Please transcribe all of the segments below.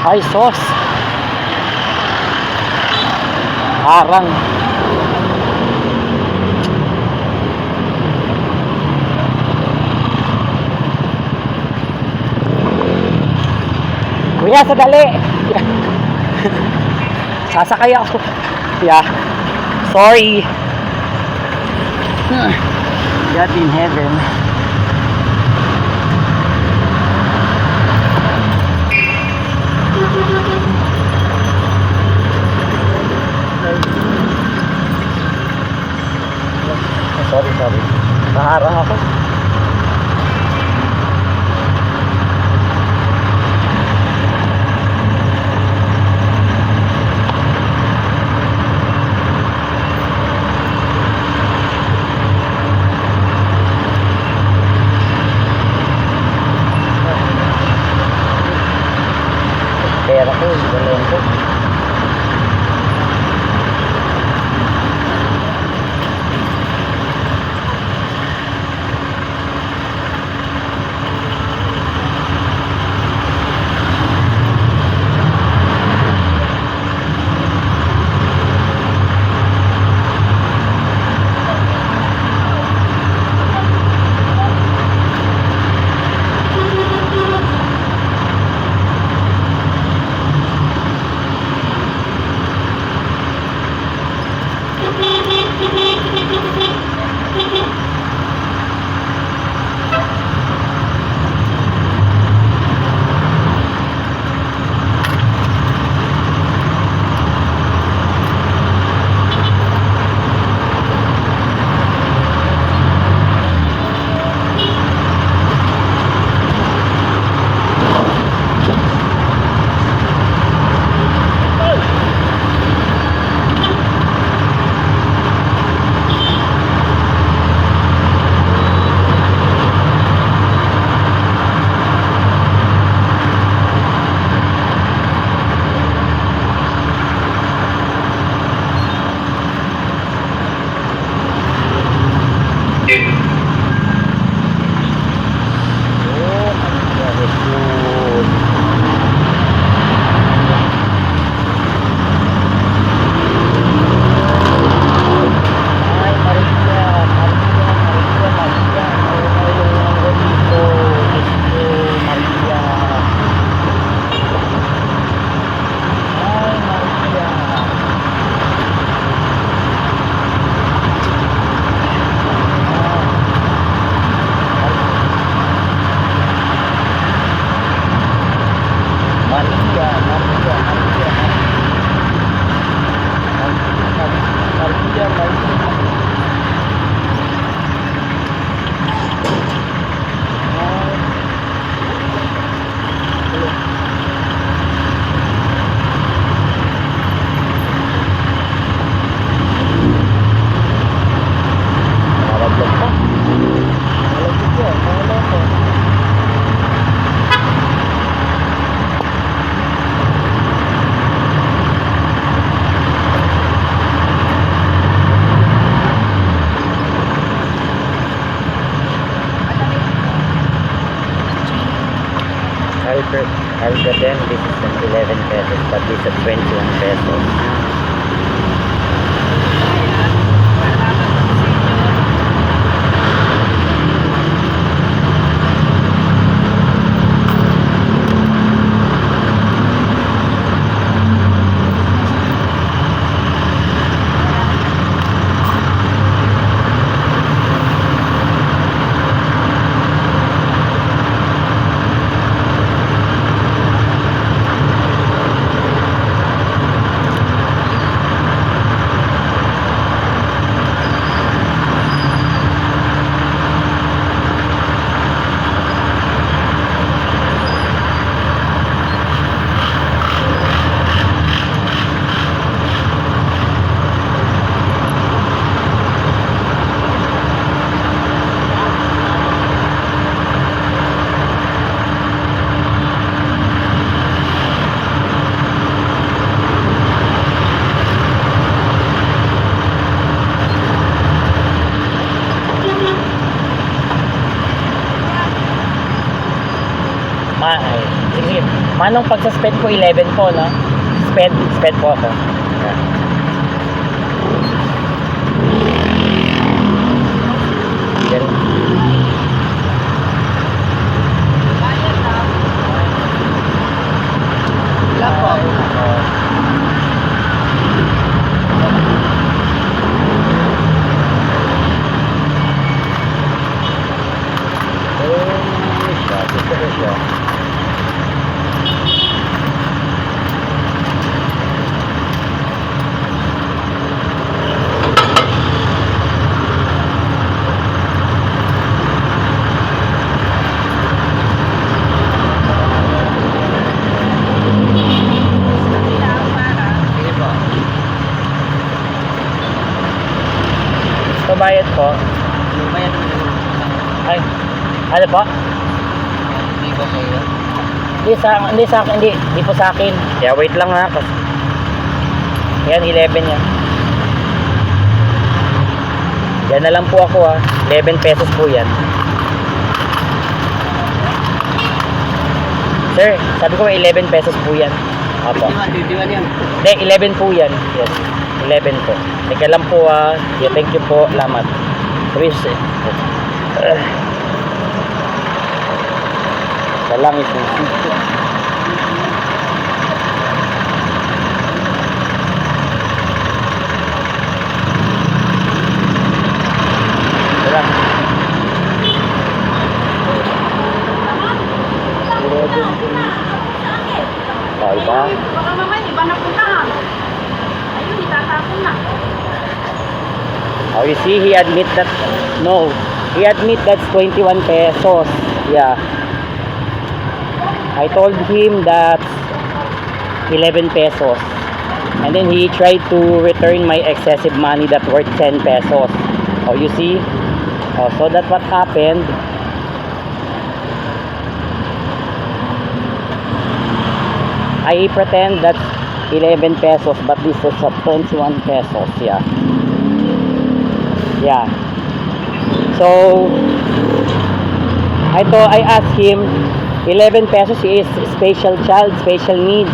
Ay, sos. Harang. Kuya, sadali. Sasakay ako. Yeah. Sorry. God in heaven. Sorry. Naharang ako. Pera ko, dalawin ko. Alga din, this is an 11 pesos, but this is a 21 pesos. Manong pagsa-sped po 11 po, no? Sped po ako. Yeah. Yan. Wala po. Gusto ko siya. Sige po. Pabayad po. Bayad mo yung Ay, ano po? hindi ba kayo? Hindi po sa akin. Yeah, wait lang ha. Kasi yan, 11 yan. Yan na lang po ako ha. 11 pesos po yan. Sir, sabi ko 11 pesos po yan. Apo. 21 yan. Hindi, 11 po yan. Yes, 11 po. Teka lang po ha. Yeah, thank you po. Salamat. Please. Salang isusi. Salang. Tayo ba? Baka mamaya, iba na puntahan. Ayun, itatapon na. Oh, you see, he admit that, no, he admit that's 21 pesos. Yeah. I told him that's 11 pesos. And then he tried to return my excessive money that worth 10 pesos. Oh, you see? Oh, so that's what happened. I pretend that's 11 pesos, but this is at 21 pesos. Yeah. Yeah. So I asked him 11 pesos is special child, special needs,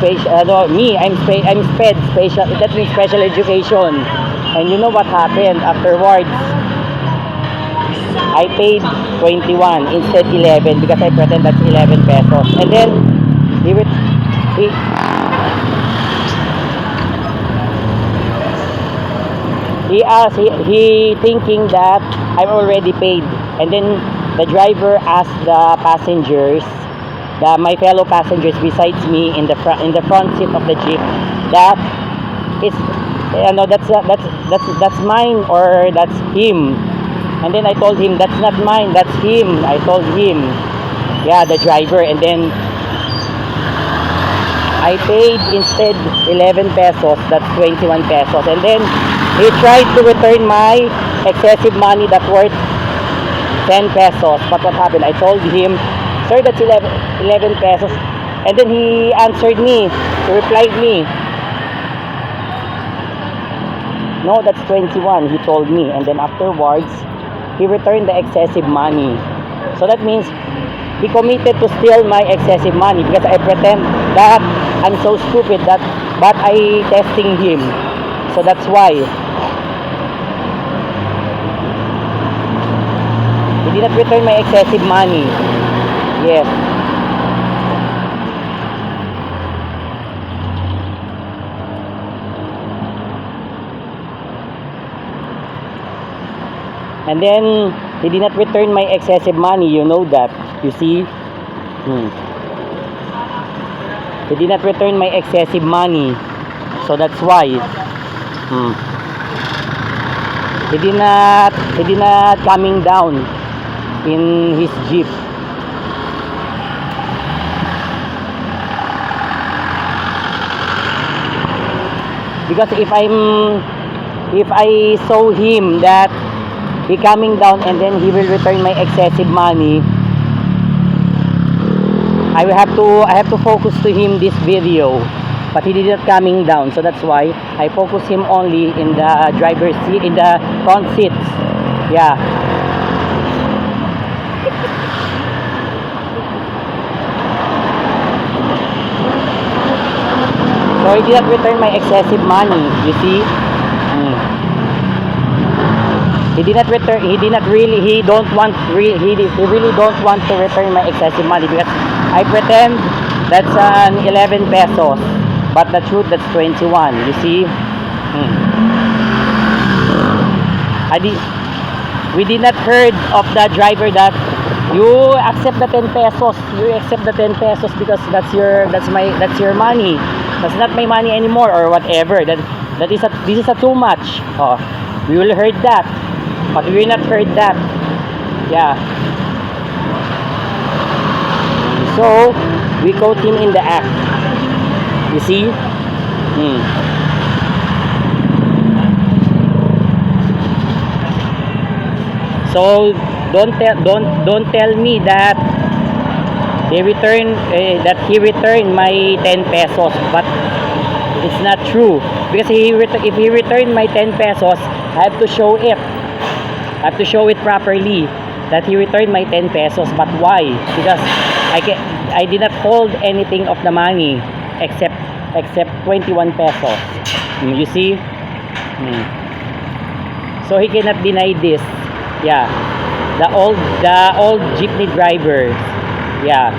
special me, I'm sped special, that means special education. And you know what happened afterwards? I paid 21 instead 11 because I pretend that's 11 pesos. And then he thinking that I'm already paid. And then the driver asked the passengers, my fellow passengers besides me in the front seat of the jeep, that is, that's mine or that's him. And then I told him that's not mine, that's him. I told him, yeah, the driver. And then I paid instead 11 pesos, that's 21 pesos. And then he tried to return my excessive money that worth 10 pesos. But what happened? I told him, sir, that's 11 pesos. And then he answered me, he replied me, no, that's 21, he told me. And then afterwards, he returned the excessive money. So that means he committed to steal my excessive money because I pretend that I'm so stupid that, but I testing him. So that's why he did not return my excessive money. Yes. And then he did not return my excessive money, you know that. You see? He did not return my excessive money. So that's why. He did not coming down in his jeep. Because if I saw him that he coming down and then he will return my excessive money, I have to focus to him this video. But he did not coming down, so that's why I focus him only in the driver's seat, in the front seats. Yeah. So he did not return my excessive money, you see? He did not return, he really don't want to return my excessive money because I pretend that's an 11 pesos, but the truth that's 21, you see? We did not heard of the driver that you accept the 10 pesos. You accept the 10 pesos because that's your money. That's not my money anymore or whatever. This is a too much. Oh, we will heard that, but we will not heard that. Yeah. So we caught him in the act. You see? So don't tell me that he returned my 10 pesos, but it's not true because if he returned my 10 pesos, I have to show it. I have to show it properly that he returned my 10 pesos. But why? Because I did not hold anything of the money except 21 pesos. You see? So he cannot deny this. Yeah, the old jeepney drivers. Yeah,